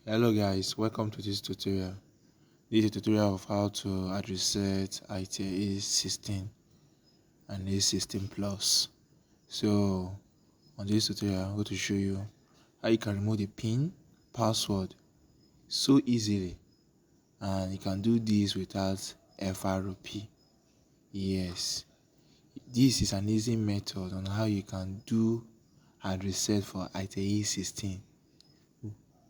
Hello guys, welcome to this tutorial. This is a tutorial of how to add reset Itel A16 and A16 Plus. So on this tutorial, I'm going to show you how you can remove the PIN password so easily, and you can do this without FRP. Yes, this is an easy method on how you can do hard reset for Itel A16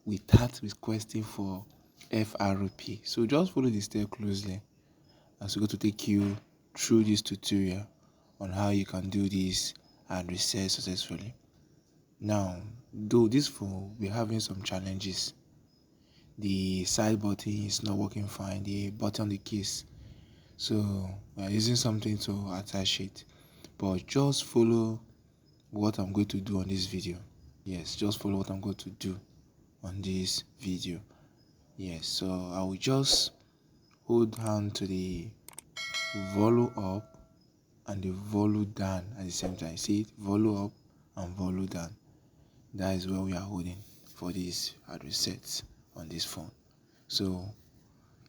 without requesting for FRP. So just follow the step closely as we're going to take you through this tutorial on how you can do this and reset successfully. Now, though this phone will be having some challenges, the side button is not working fine, the button on the case, so we are using something to attach it, but just follow what I'm going to do on this video. Yes, just follow what I'm going to do on this video. Yes, so I will just hold down to the volume up and the volume down at the same time. See it? Volume up and volume down. That is where we are holding for this hard reset on this phone. So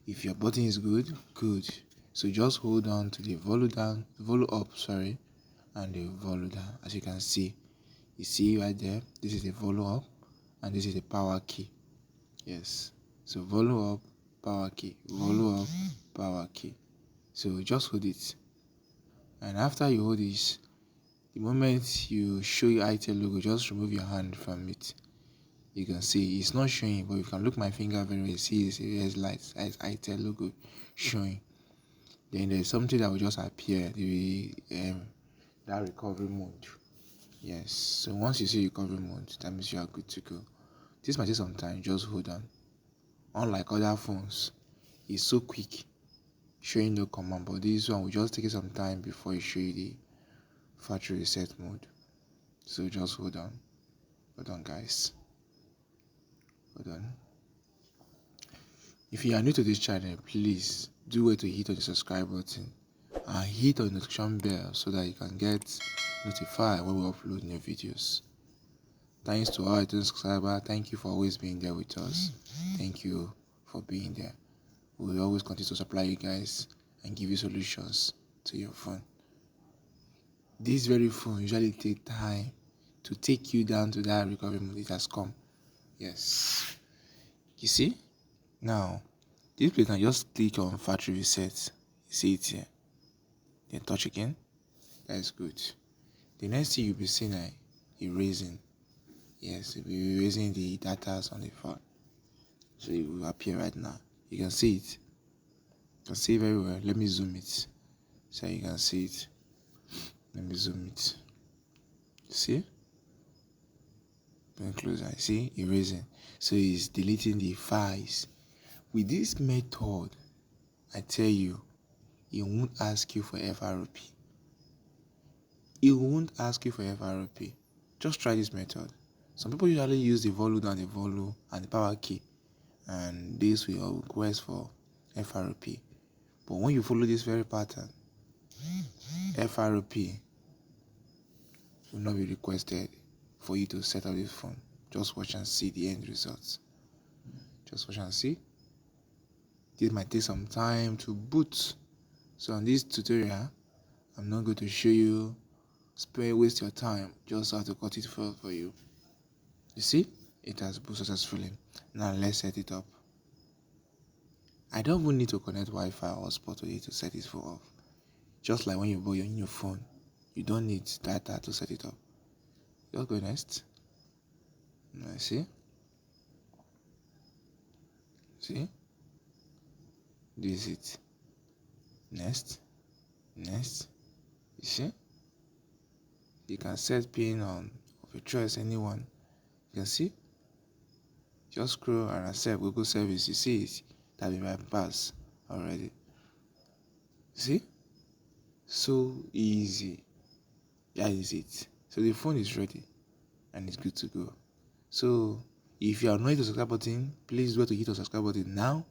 if your button is good. So just hold on to the volume down, volume up, sorry, and the volume down. As you can see, you see right there, this is the volume up and this is the power key. Yes, so volume up, power key, volume up, power key. So just hold it, and after you hold this, the moment you show your Itel logo, just remove your hand from it. You can see it's not showing, but you can look my finger very well. You see it's light as Itel logo showing. Then there's something that will just appear, that recovery mode. Yes, so once you see recovery mode, that means you are good to go. This might take some time, just hold on. Unlike other phones, it's so quick, showing no command, but this one will just take some time before you show you the factory reset mode. So just hold on guys, hold on. If you are new to this channel, please do wait to hit on the subscribe button and hit on the notification bell so that you can get notified when we upload new videos. Thanks to our returning subscriber. Thank you for always being there with us. Thank you for being there. We will always continue to supply you guys and give you solutions to your phone. This very phone usually take time to take you down to that recovery mode. It has come. Yes, you see now this place, now just click on factory reset. You see it here, then touch again. That is good. The next thing you'll be seeing is erasing. Yes, you'll be erasing the data on the phone, so it will appear right now. You can see it. You can see it very well. Let me zoom it so you can see it. Let me zoom it. See? Very close. I see erasing. So it's deleting the files. With this method, I tell you, it won't ask you for FRP. It won't ask you for FRP. Just try this method. Some people usually use the volume and the power key, and this will request for FRP. But when you follow this very pattern, FRP will not be requested for you to set up this phone. Just watch and see the end results. Just watch and see. This might take some time to boot. So on this tutorial, I'm not going to show you, waste your time, just how to cut it for you. You see, it has booted successfully. Now let's set it up. I don't even need to connect Wi-Fi or hotspot to it to set this phone off. Just like when you buy your new phone, you don't need data to set it up. Just go next. Now see, this is it. Next. You see, you can set pin on of your choice, anyone. You can see, just scroll and accept Google service. You see it, that will be my pass already. See, so easy. That is it. So the phone is ready and it's good to go. So if you are not hit the subscribe button, please do to hit the subscribe button now